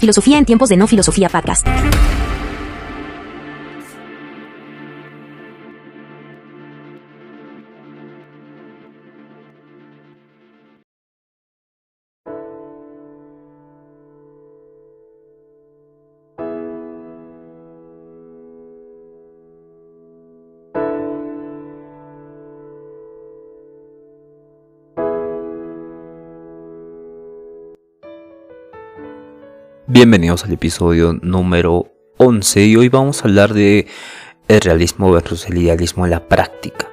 Filosofía en tiempos de no filosofía podcast. Bienvenidos al episodio número 11 y hoy vamos a hablar de el realismo versus el idealismo en la práctica.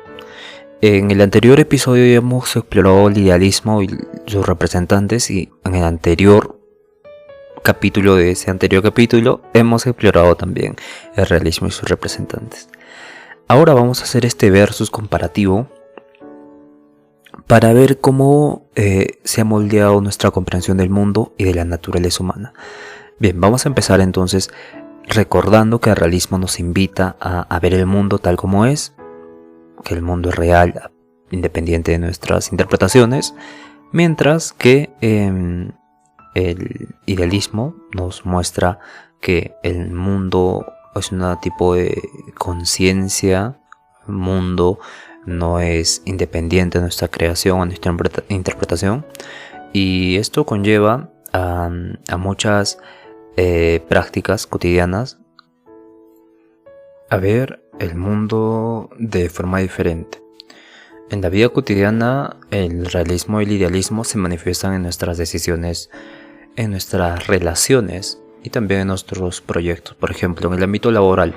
En el anterior episodio ya hemos explorado el idealismo y sus representantes, y en el anterior capítulo de ese anterior capítulo hemos explorado también el realismo y sus representantes. Ahora vamos a hacer este versus comparativo para ver cómo se ha moldeado nuestra comprensión del mundo y de la naturaleza humana. Bien, vamos a empezar entonces recordando que el realismo nos invita a ver el mundo tal como es, que el mundo es real, independiente de nuestras interpretaciones, mientras que el idealismo nos muestra que el mundo es un tipo de conciencia, mundo no es independiente de nuestra creación o nuestra interpretación, y esto conlleva a muchas prácticas cotidianas a ver el mundo de forma diferente. En la vida cotidiana, el realismo y el idealismo se manifiestan en nuestras decisiones, en nuestras relaciones y también en nuestros proyectos. Por ejemplo, en el ámbito laboral,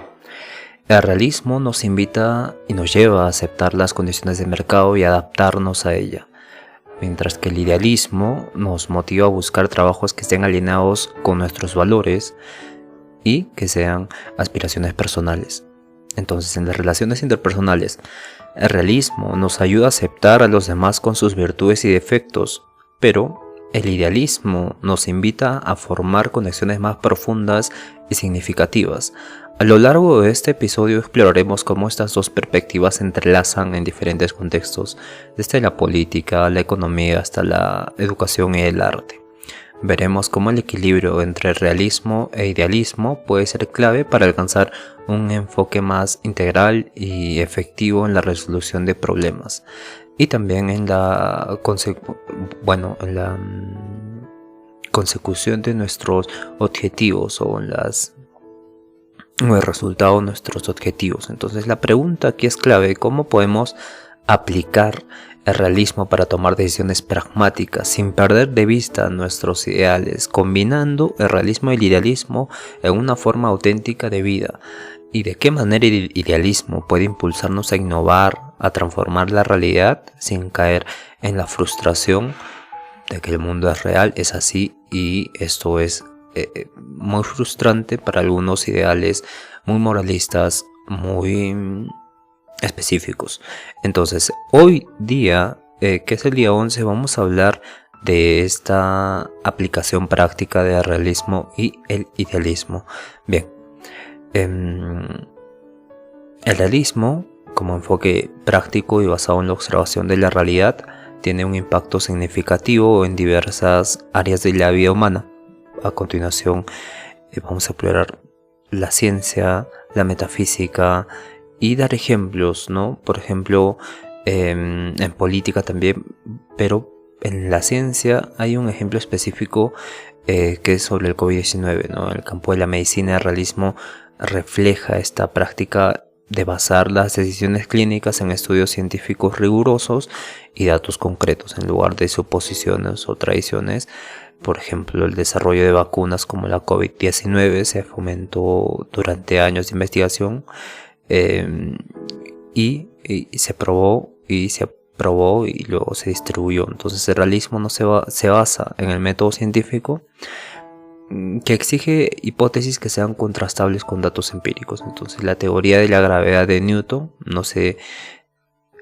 el realismo nos invita y nos lleva a aceptar las condiciones de mercado y adaptarnos a ella, mientras que el idealismo nos motiva a buscar trabajos que estén alineados con nuestros valores y que sean aspiraciones personales. Entonces, en las relaciones interpersonales, el realismo nos ayuda a aceptar a los demás con sus virtudes y defectos, pero el idealismo nos invita a formar conexiones más profundas y significativas. A lo largo de este episodio exploraremos cómo estas dos perspectivas se entrelazan en diferentes contextos, desde la política, la economía hasta la educación y el arte. Veremos cómo el equilibrio entre realismo e idealismo puede ser clave para alcanzar un enfoque más integral y efectivo en la resolución de problemas y también en la consecución de nuestros objetivos o en el resultado de nuestros objetivos. Entonces la pregunta aquí es clave: ¿cómo podemos aplicar el realismo para tomar decisiones pragmáticas sin perder de vista nuestros ideales, combinando el realismo y el idealismo en una forma auténtica de vida? ¿Y de qué manera el idealismo puede impulsarnos a innovar, a transformar la realidad sin caer en la frustración de que el mundo es real, es así, y esto es muy frustrante para algunos ideales muy moralistas, muy específicos? Entonces, hoy día, que es el día 11, vamos a hablar de esta aplicación práctica de realismo y el idealismo. Bien, el realismo, como enfoque práctico y basado en la observación de la realidad, tiene un impacto significativo en diversas áreas de la vida humana. A continuación vamos a explorar la ciencia, la metafísica y dar ejemplos, ¿no? Por ejemplo, en política también, pero en la ciencia hay un ejemplo específico que es sobre el COVID-19, ¿no? En el campo de la medicina, el realismo refleja esta práctica de basar las decisiones clínicas en estudios científicos rigurosos y datos concretos en lugar de suposiciones o tradiciones. Por ejemplo, el desarrollo de vacunas como la COVID-19 se fomentó durante años de investigación y se probó y luego se distribuyó. Entonces el realismo no se basa en el método científico, que exige hipótesis que sean contrastables con datos empíricos. Entonces la teoría de la gravedad de Newton no se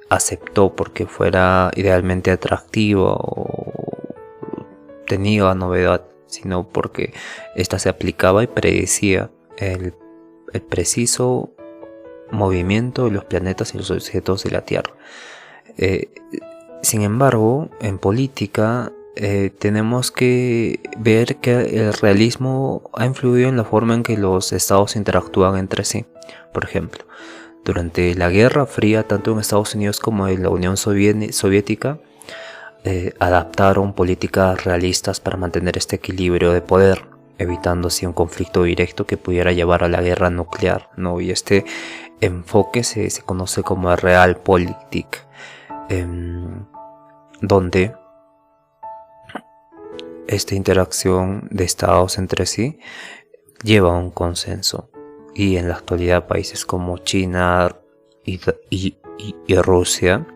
aceptó porque fuera idealmente atractiva o tenía novedad, sino porque ésta se aplicaba y predecía el preciso movimiento de los planetas y los objetos de la Tierra. Sin embargo, en política tenemos que ver que el realismo ha influido en la forma en que los estados interactúan entre sí. Por ejemplo, durante la Guerra Fría, tanto en Estados Unidos como en la Unión Soviética, adaptaron políticas realistas para mantener este equilibrio de poder, evitando así un conflicto directo que pudiera llevar a la guerra nuclear, ¿no? Y este enfoque se conoce como Realpolitik, donde esta interacción de estados entre sí lleva a un consenso. Y en la actualidad países como China y Rusia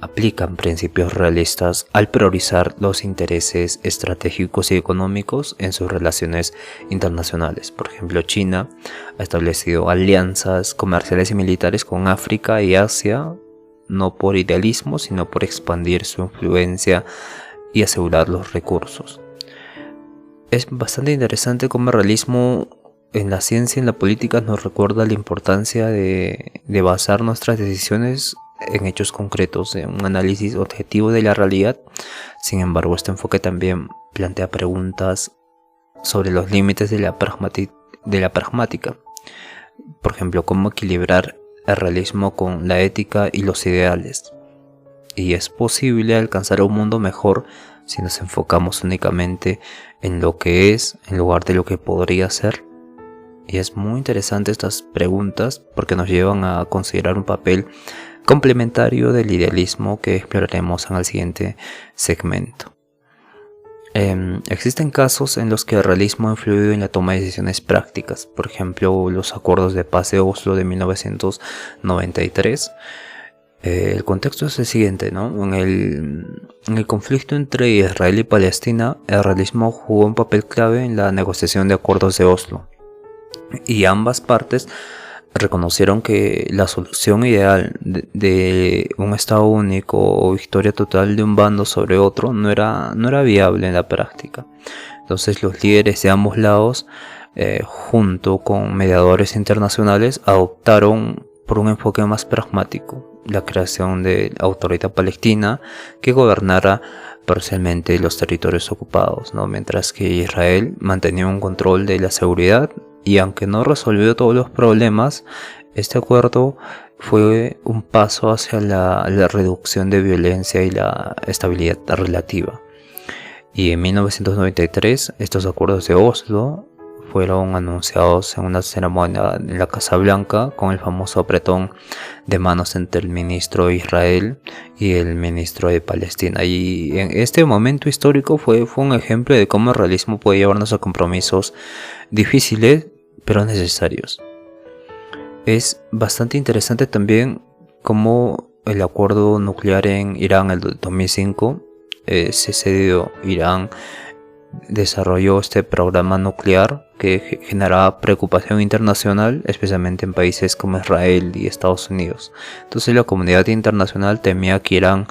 aplican principios realistas al priorizar los intereses estratégicos y económicos en sus relaciones internacionales. Por ejemplo, China ha establecido alianzas comerciales y militares con África y Asia, no por idealismo, sino por expandir su influencia y asegurar los recursos. Es bastante interesante cómo el realismo en la ciencia y en la política nos recuerda la importancia de basar nuestras decisiones en hechos concretos, en un análisis objetivo de la realidad. Sin embargo, este enfoque también plantea preguntas sobre los límites de la pragmática. Por ejemplo, cómo equilibrar el realismo con la ética y los ideales. Y es posible alcanzar un mundo mejor si nos enfocamos únicamente en lo que es, en lugar de lo que podría ser. Y es muy interesante estas preguntas porque nos llevan a considerar un papel complementario del idealismo que exploraremos en el siguiente segmento. Existen casos en los que el realismo ha influido en la toma de decisiones prácticas, por ejemplo los acuerdos de paz de Oslo de 1993. El contexto es el siguiente, ¿no? En el conflicto entre Israel y Palestina, el realismo jugó un papel clave en la negociación de acuerdos de Oslo, y ambas partes reconocieron que la solución ideal de un Estado único o victoria total de un bando sobre otro no era viable en la práctica. Entonces los líderes de ambos lados, junto con mediadores internacionales, adoptaron por un enfoque más pragmático la creación de la Autoridad Palestina que gobernara parcialmente los territorios ocupados, ¿no? Mientras que Israel mantenía un control de la seguridad. Y aunque no resolvió todos los problemas, este acuerdo fue un paso hacia la reducción de violencia y la estabilidad relativa. Y en 1993 estos acuerdos de Oslo fueron anunciados en una ceremonia en la Casa Blanca con el famoso apretón de manos entre el ministro de Israel y el ministro de Palestina. Y en este momento histórico fue un ejemplo de cómo el realismo puede llevarnos a compromisos difíciles pero necesarios. Es bastante interesante también cómo el acuerdo nuclear en Irán en el 2005 se cedió. Irán desarrolló este programa nuclear que generaba preocupación internacional, especialmente en países como Israel y Estados Unidos. Entonces la comunidad internacional temía que Irán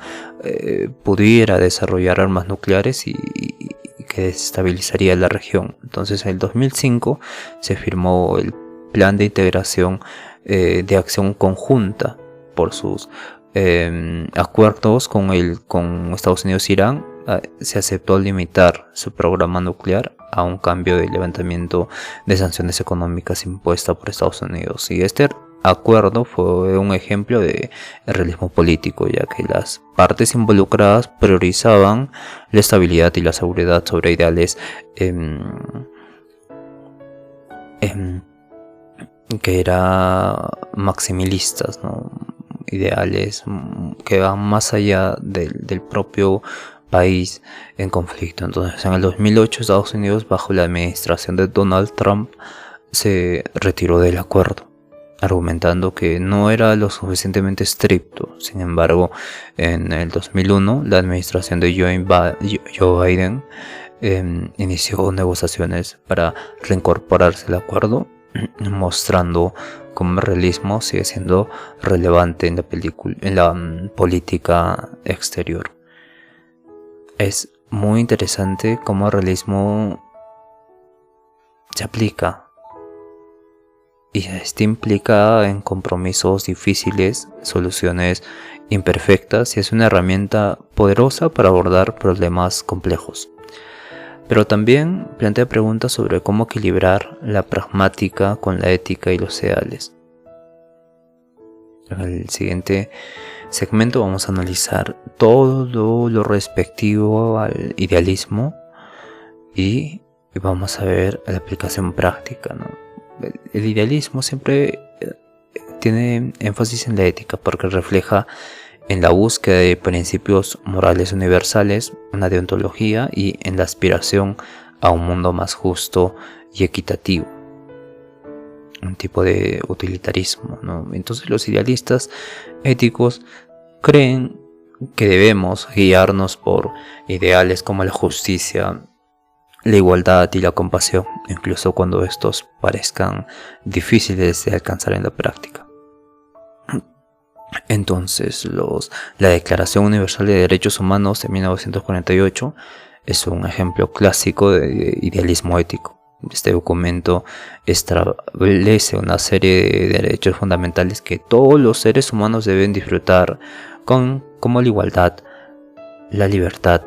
pudiera desarrollar armas nucleares y que desestabilizaría la región. Entonces en el 2005 se firmó el Plan de Integración de Acción Conjunta por sus acuerdos con Estados Unidos e Irán. Se aceptó limitar su programa nuclear a un cambio de levantamiento de sanciones económicas impuestas por Estados Unidos. Y este acuerdo fue un ejemplo de realismo político, ya que las partes involucradas priorizaban la estabilidad y la seguridad sobre ideales que eran maximalistas, ¿no? Ideales que van más allá del propio país en conflicto. Entonces en el 2008 Estados Unidos, bajo la administración de Donald Trump, se retiró del acuerdo, argumentando que no era lo suficientemente estricto. Sin embargo, en el 2001 la administración de Joe Biden inició negociaciones para reincorporarse al acuerdo, mostrando cómo el realismo sigue siendo relevante en la política exterior. Es muy interesante cómo el realismo se aplica y está implicada en compromisos difíciles, soluciones imperfecta, sí es una herramienta poderosa para abordar problemas complejos. Pero también plantea preguntas sobre cómo equilibrar la pragmática con la ética y los ideales. En el siguiente segmento vamos a analizar todo lo respectivo al idealismo y vamos a ver la aplicación práctica, ¿no? El idealismo siempre tiene énfasis en la ética porque refleja en la búsqueda de principios morales universales, una deontología y en la aspiración a un mundo más justo y equitativo. Un tipo de utilitarismo, ¿no? Entonces los idealistas éticos creen que debemos guiarnos por ideales como la justicia, la igualdad y la compasión, incluso cuando estos parezcan difíciles de alcanzar en la práctica. Entonces, la Declaración Universal de Derechos Humanos de 1948 es un ejemplo clásico de idealismo ético. Este documento establece una serie de derechos fundamentales que todos los seres humanos deben disfrutar, como la igualdad, la libertad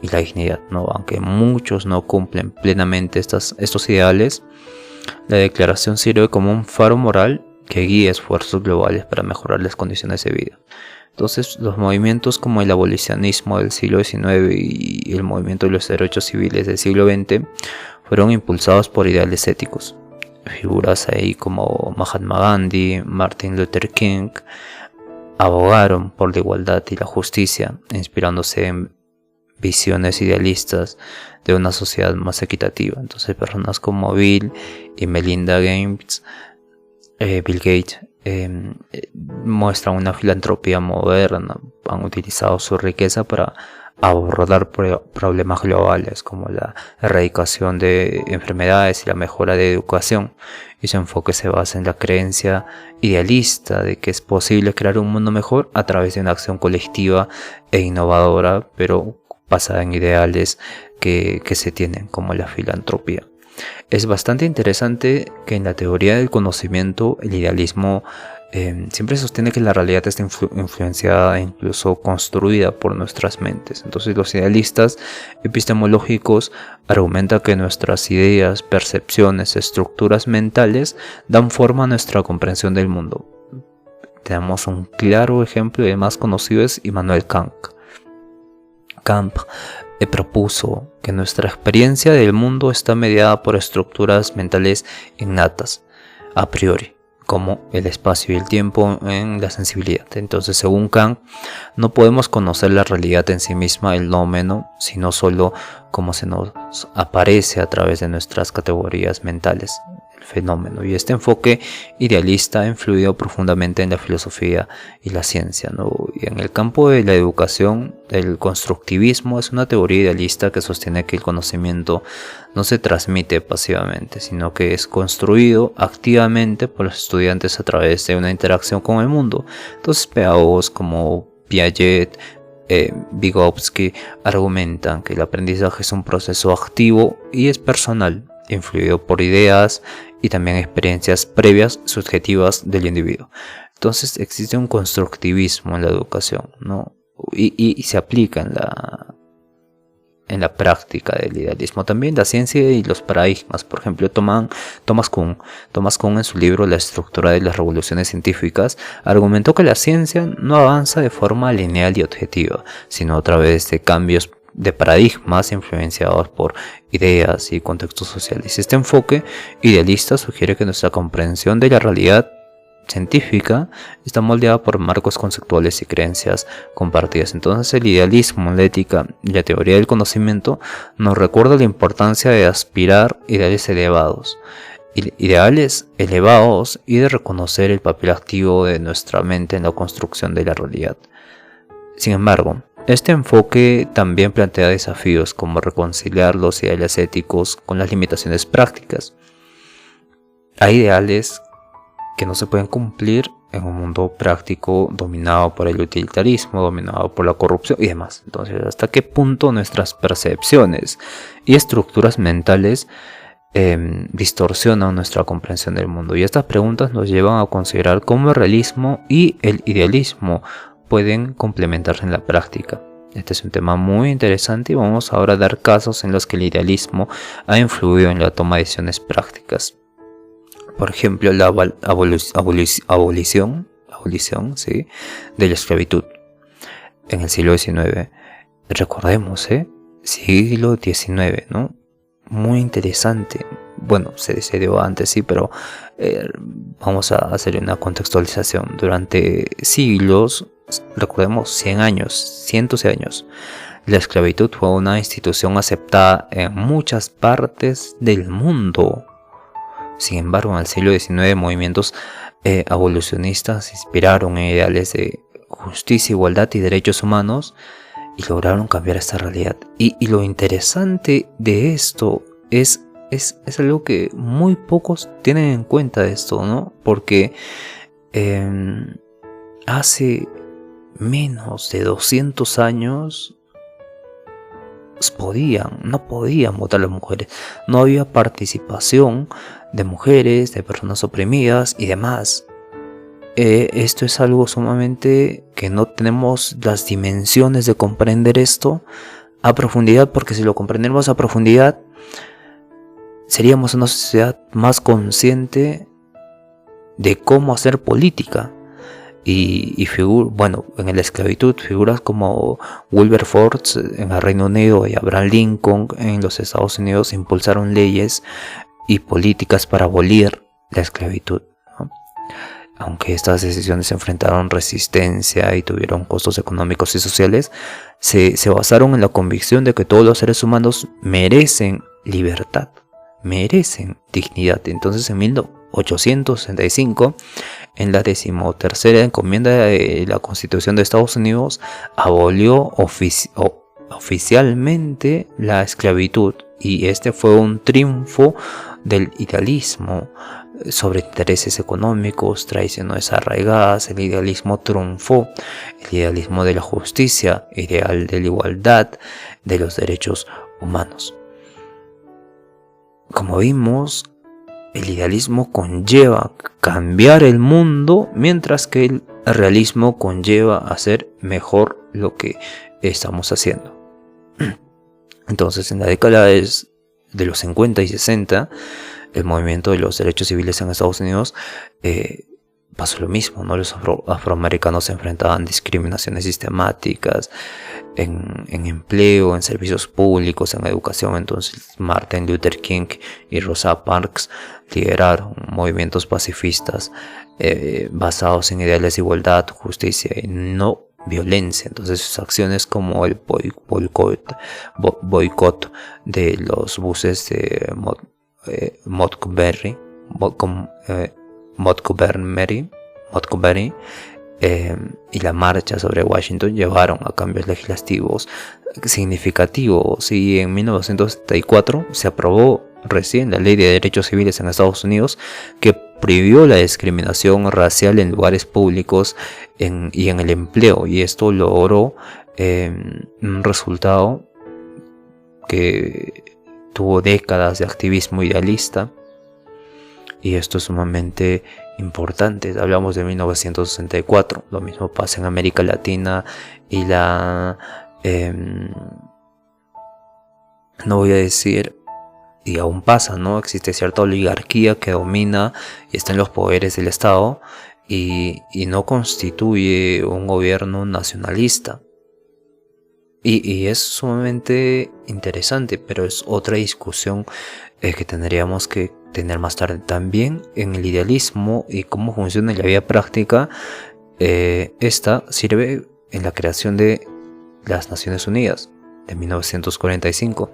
y la dignidad, ¿no? Aunque muchos no cumplen plenamente estos ideales, la declaración sirve como un faro moral que guía esfuerzos globales para mejorar las condiciones de vida. Entonces, los movimientos como el abolicionismo del siglo XIX y el movimiento de los derechos civiles del siglo XX fueron impulsados por ideales éticos. Figuras ahí como Mahatma Gandhi, Martin Luther King, abogaron por la igualdad y la justicia, inspirándose en visiones idealistas de una sociedad más equitativa. Entonces, personas como Bill y Melinda Gates, Bill Gates, muestran una filantropía moderna, han utilizado su riqueza para abordar problemas globales como la erradicación de enfermedades y la mejora de educación, y su enfoque se basa en la creencia idealista de que es posible crear un mundo mejor a través de una acción colectiva e innovadora, pero basada en ideales que se tienen, como la filantropía. Es bastante interesante que en la teoría del conocimiento el idealismo siempre sostiene que la realidad está influenciada e incluso construida por nuestras mentes. Entonces los idealistas epistemológicos argumentan que nuestras ideas, percepciones, estructuras mentales dan forma a nuestra comprensión del mundo. Tenemos un claro ejemplo, y el más conocido es Immanuel Kant. Kant propuso que nuestra experiencia del mundo está mediada por estructuras mentales innatas, a priori, como el espacio y el tiempo en la sensibilidad. Entonces, según Kant, no podemos conocer la realidad en sí misma, el nómeno, sino solo como se nos aparece a través de nuestras categorías mentales, el fenómeno. Y este enfoque idealista ha influido profundamente en la filosofía y la ciencia, ¿no? Y en el campo de la educación, el constructivismo es una teoría idealista que sostiene que el conocimiento no se transmite pasivamente, sino que es construido activamente por los estudiantes a través de una interacción con el mundo. Entonces, pedagogos como Piaget, Vygotsky argumentan que el aprendizaje es un proceso activo y es personal, influido por ideas y también experiencias previas subjetivas del individuo. Entonces existe un constructivismo en la educación, ¿no? Y se aplica en la práctica del idealismo. También la ciencia y los paradigmas. Por ejemplo, Thomas Kuhn en su libro La estructura de las revoluciones científicas argumentó que la ciencia no avanza de forma lineal y objetiva, sino a través de cambios de paradigmas influenciados por ideas y contextos sociales. Este enfoque idealista sugiere que nuestra comprensión de la realidad científica está moldeada por marcos conceptuales y creencias compartidas. Entonces el idealismo, la ética y la teoría del conocimiento nos recuerda la importancia de aspirar ideales elevados y de reconocer el papel activo de nuestra mente en la construcción de la realidad. Sin embargo, este enfoque también plantea desafíos como reconciliar los ideales éticos con las limitaciones prácticas. Hay ideales que no se pueden cumplir en un mundo práctico dominado por el utilitarismo, dominado por la corrupción y demás. Entonces, ¿hasta qué punto nuestras percepciones y estructuras mentales distorsionan nuestra comprensión del mundo? Y estas preguntas nos llevan a considerar cómo el realismo y el idealismo pueden complementarse en la práctica. Este es un tema muy interesante y vamos ahora a dar casos en los que el idealismo ha influido en la toma de decisiones prácticas. Por ejemplo, la abolición, ¿sí?, de la esclavitud en el siglo XIX. Recordemos, siglo XIX, ¿no? Muy interesante. Bueno, se dio antes, sí, pero vamos a hacer una contextualización. Durante siglos, recordemos 100 años, cientos de años, la esclavitud fue una institución aceptada en muchas partes del mundo. Sin embargo, en el siglo XIX, movimientos abolicionistas se inspiraron en ideales de justicia, igualdad y derechos humanos y lograron cambiar esta realidad. Y lo interesante de esto es algo que muy pocos tienen en cuenta de esto, ¿no? Porque hace menos de 200 años no podían votar las mujeres. No había participación de mujeres, de personas oprimidas y demás. Esto es algo sumamente que no tenemos las dimensiones de comprender esto a profundidad, porque si lo comprendemos a profundidad seríamos una sociedad más consciente de cómo hacer política. Bueno, en la esclavitud, figuras como Wilberforce en el Reino Unido y Abraham Lincoln en los Estados Unidos impulsaron leyes y políticas para abolir la esclavitud, ¿no? Aunque estas decisiones enfrentaron resistencia y tuvieron costos económicos y sociales, se basaron en la convicción de que todos los seres humanos merecen libertad, merecen dignidad. Entonces, en 1865, en la 13ª encomienda de la Constitución de Estados Unidos, abolió oficialmente la esclavitud, y este fue un triunfo del idealismo sobre intereses económicos, tradiciones arraigadas. El idealismo triunfó, el idealismo de la justicia, ideal de la igualdad, de los derechos humanos. Como vimos, el idealismo conlleva cambiar el mundo, mientras que el realismo conlleva hacer mejor lo que estamos haciendo. Entonces, en la década de los 50 y 60, el movimiento de los derechos civiles en Estados Unidos pasó lo mismo, ¿no? Los afroamericanos se enfrentaban a discriminaciones sistemáticas en empleo, en servicios públicos, en educación. Entonces Martin Luther King y Rosa Parks lideraron movimientos pacifistas basados en ideales de igualdad, justicia y no violencia. Entonces sus acciones, como el boicot de los buses de Montgomery y la marcha sobre Washington llevaron a cambios legislativos significativos, y en 1974 se aprobó recién la Ley de Derechos Civiles en Estados Unidos, que prohibió la discriminación racial en lugares públicos y en el empleo, y esto logró un resultado que tuvo décadas de activismo idealista. Y esto es sumamente importante. Hablamos de 1964. Lo mismo pasa en América Latina y no voy a decir, y aún pasa, ¿no? Existe cierta oligarquía que domina y está en los poderes del Estado y no constituye un gobierno nacionalista. Y es sumamente interesante, pero es otra discusión que tendríamos que tener más tarde. También en el idealismo y cómo funciona en la vida práctica, esta sirve en la creación de las Naciones Unidas de 1945,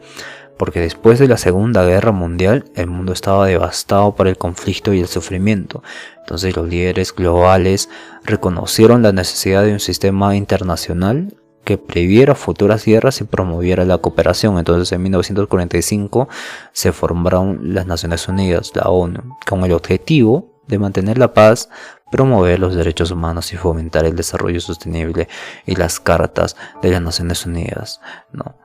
porque después de la Segunda Guerra Mundial el mundo estaba devastado por el conflicto y el sufrimiento. Entonces los líderes globales reconocieron la necesidad de un sistema internacional que previera futuras guerras y promoviera la cooperación. Entonces en 1945 se formaron las Naciones Unidas, la ONU, con el objetivo de mantener la paz, promover los derechos humanos y fomentar el desarrollo sostenible, y las cartas de las Naciones Unidas, ¿no?,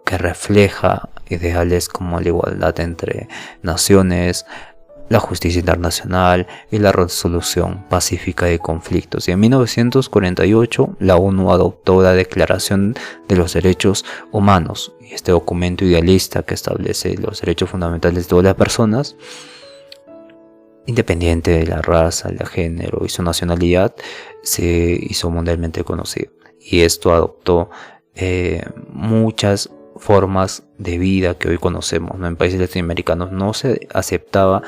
que refleja ideales como la igualdad entre naciones, la justicia internacional y la resolución pacífica de conflictos. Y en 1948 la ONU adoptó la Declaración de los Derechos Humanos, y este documento idealista que establece los derechos fundamentales de todas las personas, independiente de la raza, el género y su nacionalidad, se hizo mundialmente conocido. Y esto adoptó muchas formas de vida que hoy conocemos, ¿no? En países latinoamericanos no se aceptaba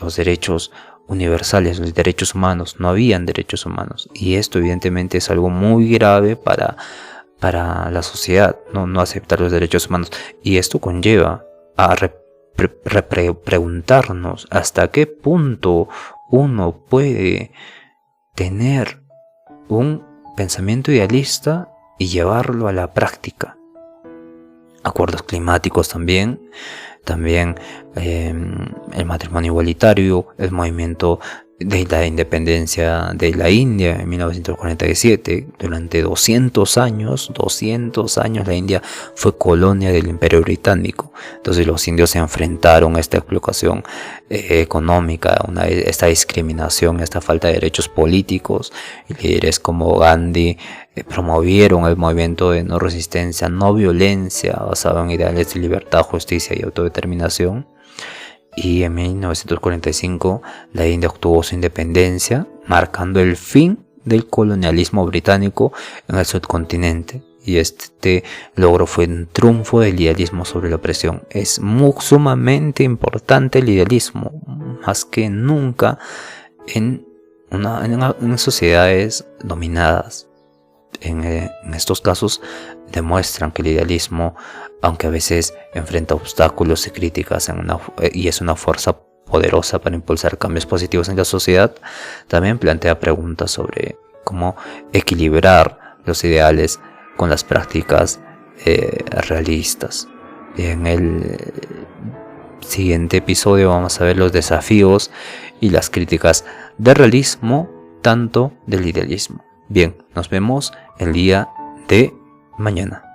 los derechos universales, los derechos humanos, no habían derechos humanos, y esto evidentemente es algo muy grave para la sociedad, no aceptar los derechos humanos, y esto conlleva a preguntarnos hasta qué punto uno puede tener un pensamiento idealista y llevarlo a la práctica. Acuerdos climáticos también el matrimonio igualitario, el movimiento de la independencia de la India en 1947. Durante 200 años la India fue colonia del Imperio Británico. Entonces los indios se enfrentaron a esta explotación económica, esta discriminación, esta falta de derechos políticos. Líderes como Gandhi promovieron el movimiento de no resistencia, no violencia, basado en ideales de libertad, justicia y autodeterminación. Y en 1945 la India obtuvo su independencia, marcando el fin del colonialismo británico en el subcontinente. Y este logro fue un triunfo del idealismo sobre la opresión. Es sumamente importante el idealismo, más que nunca en sociedades dominadas. En estos casos demuestran que el idealismo, aunque a veces enfrenta obstáculos y críticas y es una fuerza poderosa para impulsar cambios positivos en la sociedad, también plantea preguntas sobre cómo equilibrar los ideales con las prácticas realistas. En el siguiente episodio vamos a ver los desafíos y las críticas del realismo, tanto del idealismo. Bien, nos vemos el día de mañana.